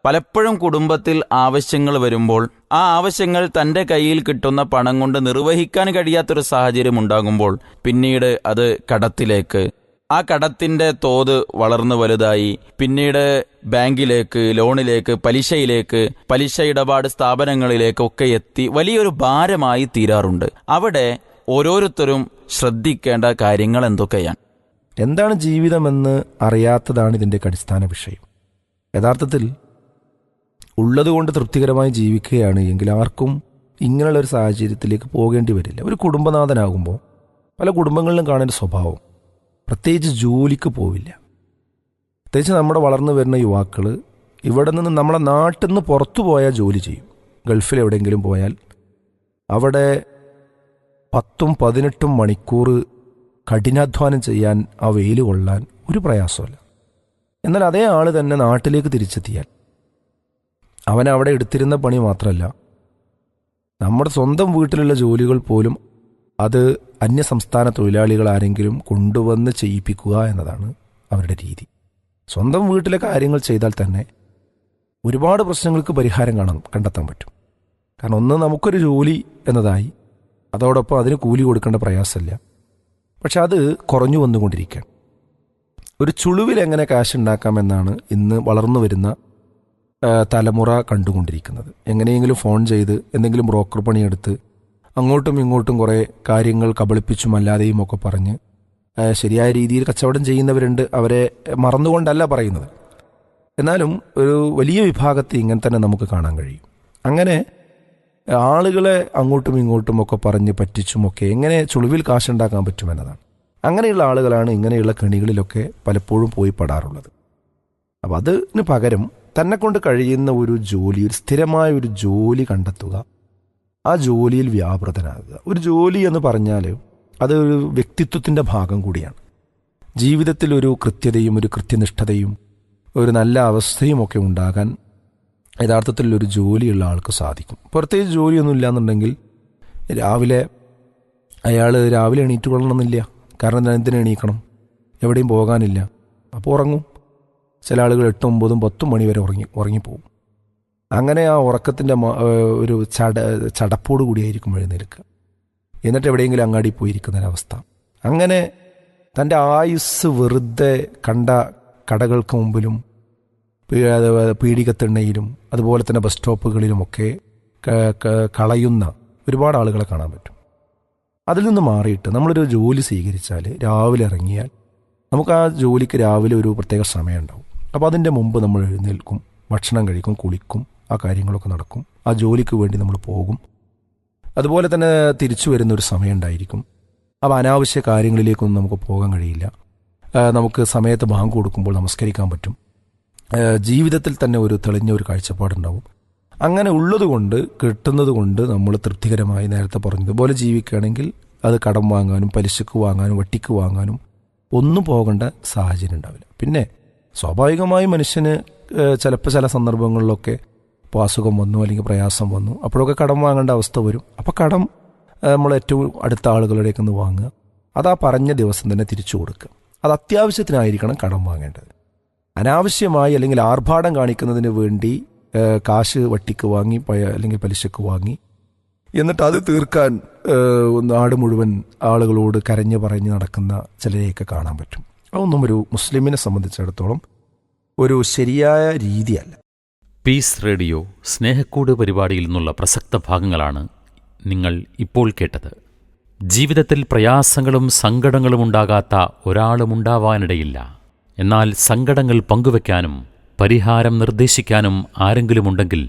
പലപ്പോഴും കുടുംബത്തിൽ ആവശ്യങ്ങൾ വരുമ്പോൾ ആ ആവശ്യങ്ങൾ തൻ്റെ കയ്യിൽ കിട്ടുന്ന പണം കൊണ്ട് നിർവഹിക്കാൻ കഴിയാത്തൊരു സാഹചര്യം ഉണ്ടാകുമ്പോൾ പിന്നീട് അത് കടത്തിലേക്ക്, ആ കടത്തിൻ്റെ തോത് വളർന്നു വലുതായി പിന്നീട് ബാങ്കിലേക്ക്, ലോണിലേക്ക്, പലിശയിലേക്ക്, പലിശ ഇടപാട് സ്ഥാപനങ്ങളിലേക്കൊക്കെ എത്തി വലിയൊരു ഭാരമായി തീരാറുണ്ട്. അവിടെ ഓരോരുത്തരും ശ്രദ്ധിക്കേണ്ട കാര്യങ്ങൾ എന്തൊക്കെയാണ്? എന്താണ് ജീവിതമെന്ന് അറിയാത്തതാണ് ഇതിൻ്റെ അടിസ്ഥാന വിഷയം. യഥാർത്ഥത്തിൽ ഉള്ളതുകൊണ്ട് തൃപ്തികരമായി ജീവിക്കുകയാണ് എങ്കിൽ ആർക്കും ഇങ്ങനെയുള്ളൊരു സാഹചര്യത്തിലേക്ക് പോകേണ്ടി വരില്ല. ഒരു കുടുംബനാഥനാകുമ്പോൾ പല കുടുംബങ്ങളിലും കാണേണ്ട സ്വഭാവം, പ്രത്യേകിച്ച് ജോലിക്ക് പോവില്ല. പ്രത്യേകിച്ച് നമ്മുടെ വളർന്നു വരുന്ന യുവാക്കൾ ഇവിടെ നിന്ന് നമ്മുടെ നാട്ടിൽ നിന്ന് പുറത്തു പോയാൽ ജോലി ചെയ്യും. ഗൾഫിൽ എവിടെയെങ്കിലും പോയാൽ അവിടെ 10-18 മണിക്കൂർ കഠിനാധ്വാനം ചെയ്യാൻ, ആ വെയിൽ കൊള്ളാൻ ഒരു പ്രയാസമല്ല. എന്നാൽ അതേ ആൾ തന്നെ നാട്ടിലേക്ക് തിരിച്ചെത്തിയാൽ അവൻ അവിടെ എടുത്തിരുന്ന പണി മാത്രമല്ല, നമ്മുടെ സ്വന്തം വീട്ടിലുള്ള ജോലികൾ പോലും അത് അന്യസംസ്ഥാന തൊഴിലാളികൾ ആരെങ്കിലും കൊണ്ടുവന്ന് ചെയ്യിപ്പിക്കുക എന്നതാണ് അവരുടെ രീതി. സ്വന്തം വീട്ടിലെ കാര്യങ്ങൾ ചെയ്താൽ തന്നെ ഒരുപാട് പ്രശ്നങ്ങൾക്ക് പരിഹാരം കണ്ടെത്താൻ പറ്റും. കാരണം ഒന്ന്, നമുക്കൊരു ജോലി എന്നതായി, അതോടൊപ്പം അതിന് കൂലി കൊടുക്കേണ്ട പ്രയാസമില്ല. പക്ഷെ അത് കുറഞ്ഞു വന്നുകൊണ്ടിരിക്കുകയാണ്. ഒരു ചുളുവിൽ എങ്ങനെ കാശ് ഉണ്ടാക്കാമെന്നാണ് ഇന്ന് വളർന്നു വരുന്ന തലമുറ കണ്ടുകൊണ്ടിരിക്കുന്നത്. എങ്ങനെയെങ്കിലും ഫോൺ ചെയ്ത് എന്തെങ്കിലും ബ്രോക്കർ പണിയെടുത്ത് അങ്ങോട്ടും ഇങ്ങോട്ടും കുറേ കാര്യങ്ങൾ കബളിപ്പിച്ചും അല്ലാതെയും ഒക്കെ പറഞ്ഞ് ശരിയായ രീതിയിൽ കച്ചവടം ചെയ്യുന്നവരുണ്ട്. അവരെ മറന്നുകൊണ്ടല്ല പറയുന്നത്. എന്നാലും ഒരു വലിയ വിഭാഗത്തെ ഇങ്ങനെ തന്നെ നമുക്ക് കാണാൻ കഴിയും. അങ്ങനെ ആളുകളെ അങ്ങോട്ടും ഇങ്ങോട്ടും ഒക്കെ പറഞ്ഞ് പറ്റിച്ചുമൊക്കെ എങ്ങനെ ചുളിവിൽ കാശുണ്ടാക്കാൻ പറ്റുമെന്നതാണ്. അങ്ങനെയുള്ള ആളുകളാണ് ഇങ്ങനെയുള്ള കെണികളിലൊക്കെ പലപ്പോഴും പോയി പെടാറുള്ളത്. അപ്പം അതിന് പകരം തന്നെ കൊണ്ട് കഴിയുന്ന ഒരു ജോലി, ഒരു സ്ഥിരമായ ഒരു ജോലി കണ്ടെത്തുക, ആ ജോലിയിൽ വ്യാപൃതനാകുക. ഒരു ജോലി എന്ന് പറഞ്ഞാൽ അതൊരു വ്യക്തിത്വത്തിൻ്റെ ഭാഗം കൂടിയാണ്. ജീവിതത്തിൽ ഒരു കൃത്യതയും ഒരു കൃത്യനിഷ്ഠതയും ഒരു നല്ല അവസ്ഥയും ഒക്കെ ഉണ്ടാകാൻ യഥാർത്ഥത്തിൽ ഒരു ജോലിയുള്ള ആൾക്ക് സാധിക്കും. പ്രത്യേകിച്ച് ജോലിയൊന്നും ഇല്ലയെന്നുണ്ടെങ്കിൽ അയാൾ രാവിലെ എണീറ്റ് കൊള്ളണമെന്നില്ല. കാരണം എന്തിനു എണീക്കണം? എവിടെയും പോകാനില്ല. അപ്പോൾ ഉറങ്ങും. ചില ആളുകൾ 8, 9, 10 മണി വരെ ഉറങ്ങിപ്പോവും. അങ്ങനെ ആ ഉറക്കത്തിൻ്റെ ഒരു ചടപ്പോട് കൂടിയായിരിക്കും എഴുന്നേൽക്കുക. എന്നിട്ട് എവിടെയെങ്കിലും അങ്ങാടി പോയിരിക്കുന്നൊരവസ്ഥ. അങ്ങനെ തൻ്റെ ആയുസ് വെറുതെ കണ്ട കടകൾക്ക് മുമ്പിലും പീഡികത്തിണ്ണയിലും അതുപോലെ തന്നെ ബസ് സ്റ്റോപ്പുകളിലുമൊക്കെ കളയുന്ന ഒരുപാട് ആളുകളെ കാണാൻ പറ്റും. അതിൽ നിന്ന് മാറിയിട്ട് നമ്മളൊരു ജോലി സ്വീകരിച്ചാൽ രാവിലെ ഇറങ്ങിയാൽ നമുക്ക് ആ ജോലിക്ക് രാവിലെ ഒരു പ്രത്യേക സമയമുണ്ടാവും. അപ്പോൾ അതിൻ്റെ മുമ്പ് നമ്മൾ എഴുന്നേൽക്കും, ഭക്ഷണം കഴിക്കും, കുളിക്കും, ആ കാര്യങ്ങളൊക്കെ നടക്കും. ആ ജോലിക്ക് വേണ്ടി നമ്മൾ പോകും. അതുപോലെ തന്നെ തിരിച്ചു വരുന്നൊരു സമയം ഉണ്ടായിരിക്കും. അപ്പോൾ അനാവശ്യ കാര്യങ്ങളിലേക്കൊന്നും നമുക്ക് പോകാൻ കഴിയില്ല. നമുക്ക് സമയത്ത് ബാങ്ക് കൊടുക്കുമ്പോൾ നമസ്കരിക്കാൻ പറ്റും. ജീവിതത്തിൽ തന്നെ ഒരു തെളിഞ്ഞ ഒരു കാഴ്ചപ്പാടുണ്ടാവും. അങ്ങനെ ഉള്ളതുകൊണ്ട്, കിട്ടുന്നത് കൊണ്ട് നമ്മൾ തൃപ്തികരമായി നേരത്തെ പറഞ്ഞതുപോലെ ജീവിക്കുകയാണെങ്കിൽ അത് കടം വാങ്ങാനും പലിശക്ക് വാങ്ങാനും വട്ടിക്ക് വാങ്ങാനും ഒന്നും പോകേണ്ട സാഹചര്യം ഉണ്ടാവില്ല. പിന്നെ സ്വാഭാവികമായും മനുഷ്യന് ചിലപ്പോൾ ചില സന്ദർഭങ്ങളിലൊക്കെ ഇപ്പോൾ അസുഖം വന്നു അല്ലെങ്കിൽ പ്രയാസം വന്നു, അപ്പോഴൊക്കെ കടം വാങ്ങേണ്ട അവസ്ഥ വരും. അപ്പോൾ കടം നമ്മൾ ഏറ്റവും അടുത്ത ആളുകളുടെയൊക്കെ ഒന്ന് വാങ്ങുക, അത് ആ പറഞ്ഞ ദിവസം തന്നെ തിരിച്ചു കൊടുക്കുക. അത് അത്യാവശ്യത്തിനായിരിക്കണം കടം വാങ്ങേണ്ടത്. അനാവശ്യമായി അല്ലെങ്കിൽ ആർഭാടം കാണിക്കുന്നതിന് വേണ്ടി കാശ് വട്ടിക്ക് വാങ്ങി അല്ലെങ്കിൽ പലിശക്ക് വാങ്ങി എന്നിട്ട് അത് തീർക്കാൻ നാട് മുഴുവൻ ആളുകളോട് കരഞ്ഞു പറഞ്ഞ് നടക്കുന്ന ചിലരെയൊക്കെ കാണാൻ പറ്റും. അതൊന്നും ഒരു മുസ്ലിമിനെ സംബന്ധിച്ചിടത്തോളം ഒരു ശരിയായ രീതിയല്ല. പീസ് റേഡിയോ സ്നേഹക്കൂട് പരിപാടിയിൽ നിന്നുള്ള പ്രസക്ത ഭാഗങ്ങളാണ് നിങ്ങൾ ഇപ്പോൾ കേട്ടത്. ജീവിതത്തിൽ പ്രയാസങ്ങളും സങ്കടങ്ങളും ഉണ്ടാകാത്ത ഒരാളുമുണ്ടാവാനിടയില്ല. എന്നാൽ സങ്കടങ്ങൾ പങ്കുവെക്കാനും പരിഹാരം നിർദ്ദേശിക്കാനും ആരെങ്കിലുമുണ്ടെങ്കിൽ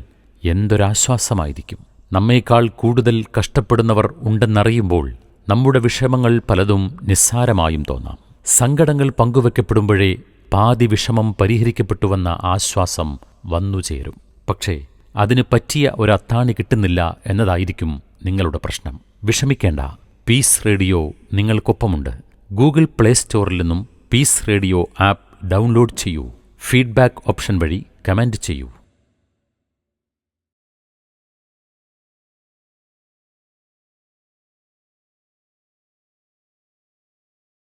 എന്തൊരാശ്വാസമായിരിക്കും. നമ്മേക്കാൾ കൂടുതൽ കഷ്ടപ്പെടുന്നവർ ഉണ്ടെന്നറിയുമ്പോൾ നമ്മുടെ വിഷമങ്ങൾ പലതും നിസ്സാരമായും തോന്നാം. സങ്കടങ്ങൾ പങ്കുവെക്കപ്പെടുമ്പോഴേ പാതി വിഷമം പരിഹരിക്കപ്പെട്ടുവെന്ന ആശ്വാസം വന്നുചേരും. പക്ഷേ അതിന് പറ്റിയ ഒരത്താണി കിട്ടുന്നില്ല എന്നതായിരിക്കും നിങ്ങളുടെ പ്രശ്നം. വിഷമിക്കേണ്ട, പീസ് റേഡിയോ നിങ്ങൾക്കൊപ്പമുണ്ട്. ഗൂഗിൾ പ്ലേ സ്റ്റോറിൽ നിന്നും പീസ് റേഡിയോ ആപ്പ് ഡൗൺലോഡ് ചെയ്യൂ. ഫീഡ്ബാക്ക് ഓപ്ഷൻ വഴി കമന്റ് ചെയ്യൂ.